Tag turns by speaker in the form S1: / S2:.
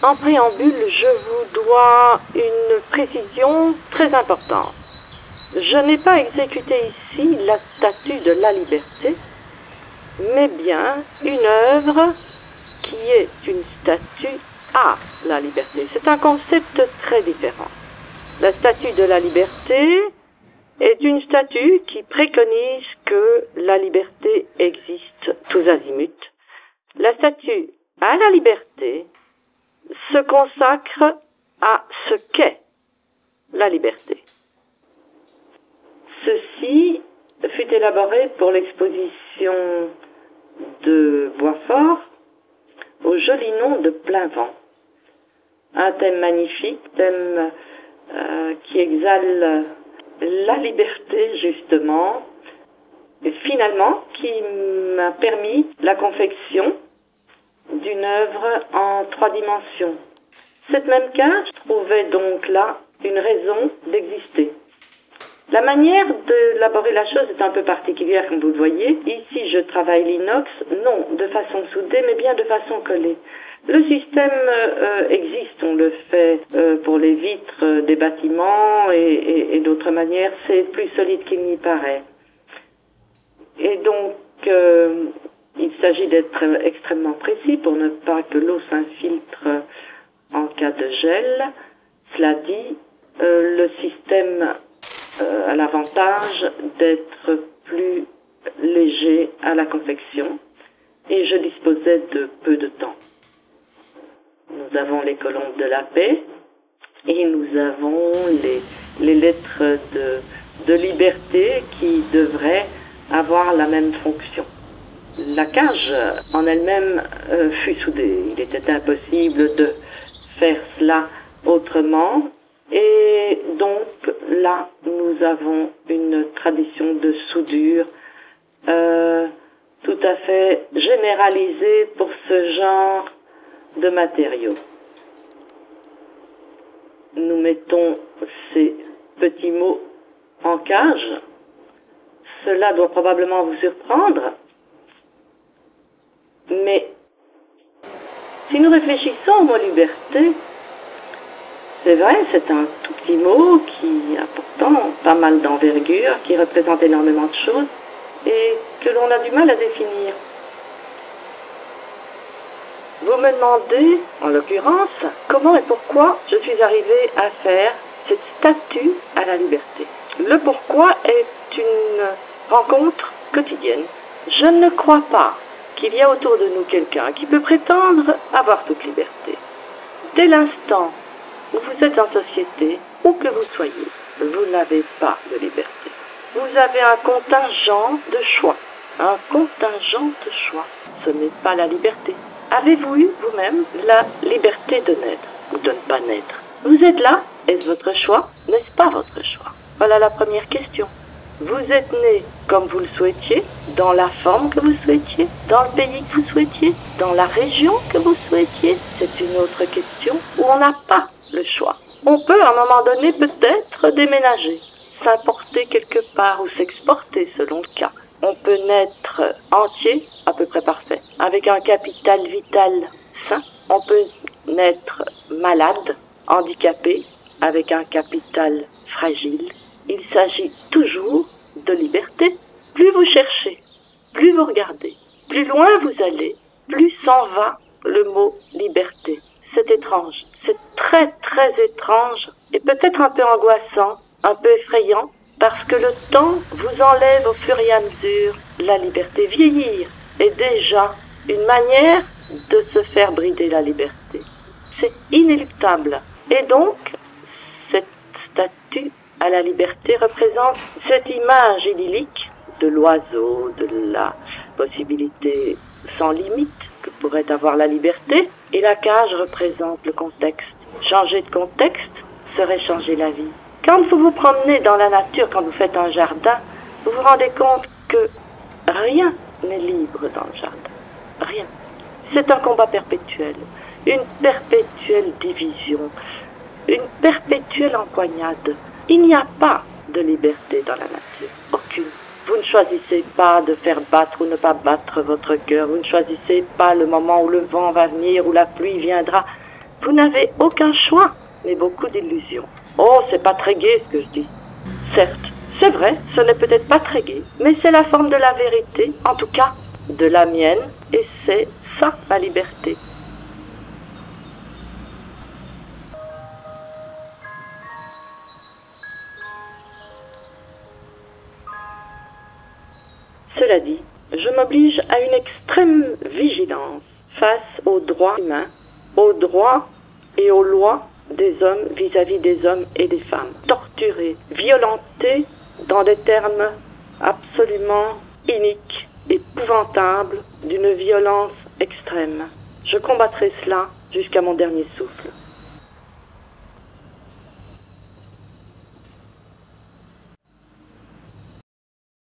S1: En préambule, je vous dois une précision très importante. Je n'ai pas exécuté ici la statue de la liberté, mais bien une œuvre qui est une statue à la liberté. C'est un concept très différent. La statue de la liberté est une statue qui préconise que la liberté existe tous azimuts. La statue à la liberté se consacre à ce qu'est la liberté. Ceci fut élaboré pour l'exposition de Boisfort au joli nom de Plein Vent. Un thème magnifique, thème qui exhale la liberté justement, et finalement qui m'a permis la confection d'une œuvre en 3 dimensions. Cette même cage trouvait donc là une raison d'exister. La manière d'élaborer la chose est un peu particulière, comme vous le voyez. Ici, je travaille l'inox, non de façon soudée, mais bien de façon collée. Le système existe, on le fait pour les vitres des bâtiments et d'autres manières. C'est plus solide qu'il n'y paraît. Et donc, il s'agit d'être extrêmement précis pour ne pas que l'eau s'infiltre en cas de gel. Cela dit, le système a l'avantage d'être plus léger à la confection et je disposais de peu de temps. Nous avons les colombes de la paix et nous avons les lettres de liberté qui devraient avoir la même fonction. La cage en elle-même fut soudée. Il était impossible de faire cela autrement. Et donc là, nous avons une tradition de soudure tout à fait généralisée pour ce genre de matériaux. Nous mettons ces petits mots en cage. Cela doit probablement vous surprendre, mais si nous réfléchissons au mot liberté, c'est vrai, c'est un tout petit mot qui a pourtant pas mal d'envergure, qui représente énormément de choses et que l'on a du mal à définir. Vous me demandez, en l'occurrence, comment et pourquoi je suis arrivée à faire cette statue à la liberté. Le pourquoi est une rencontre quotidienne. Je ne crois pas qu'il y a autour de nous quelqu'un qui peut prétendre avoir toute liberté. Dès l'instant où vous êtes en société, où que vous soyez, vous n'avez pas de liberté. Vous avez un contingent de choix. Un contingent de choix. Ce n'est pas la liberté. Avez-vous eu vous-même la liberté de naître ou de ne pas naître? Vous êtes là, est-ce votre choix? N'est-ce pas votre choix? Voilà la première question. Vous êtes né comme vous le souhaitiez, dans la forme que vous souhaitiez, dans le pays que vous souhaitiez, dans la région que vous souhaitiez? C'est une autre question où on n'a pas le choix. On peut à un moment donné peut-être déménager, s'importer quelque part ou s'exporter selon le cas. On peut naître entier, à peu près parfait, avec un capital vital sain. On peut naître malade, handicapé, avec un capital fragile. Il s'agit toujours de liberté. Plus vous cherchez, plus vous regardez, plus loin vous allez, plus s'en va le mot liberté. C'est étrange, c'est très très étrange et peut-être un peu angoissant, un peu effrayant, parce que le temps vous enlève au fur et à mesure la liberté. Vieillir est déjà une manière de se faire brider la liberté. C'est inéluctable. Et donc, cette statue à la liberté représente cette image idyllique de l'oiseau, de la possibilité sans limite que pourrait avoir la liberté. Et la cage représente le contexte. Changer de contexte serait changer la vie. Quand vous vous promenez dans la nature, quand vous faites un jardin, vous vous rendez compte que rien n'est libre dans le jardin. Rien. C'est un combat perpétuel, une perpétuelle division, une perpétuelle empoignade. Il n'y a pas de liberté dans la nature, aucune. Vous ne choisissez pas de faire battre ou ne pas battre votre cœur, vous ne choisissez pas le moment où le vent va venir, où la pluie viendra. Vous n'avez aucun choix, mais beaucoup d'illusions. Oh, c'est pas très gai ce que je dis. Certes, c'est vrai, ce n'est peut-être pas très gai, mais c'est la forme de la vérité, en tout cas de la mienne, et c'est ça ma liberté. Cela dit, je m'oblige à une extrême vigilance face aux droits humains, aux droits et aux lois des hommes vis-à-vis des hommes et des femmes, torturés, violentés dans des termes absolument iniques, épouvantables, d'une violence extrême. Je combattrai cela jusqu'à mon dernier souffle.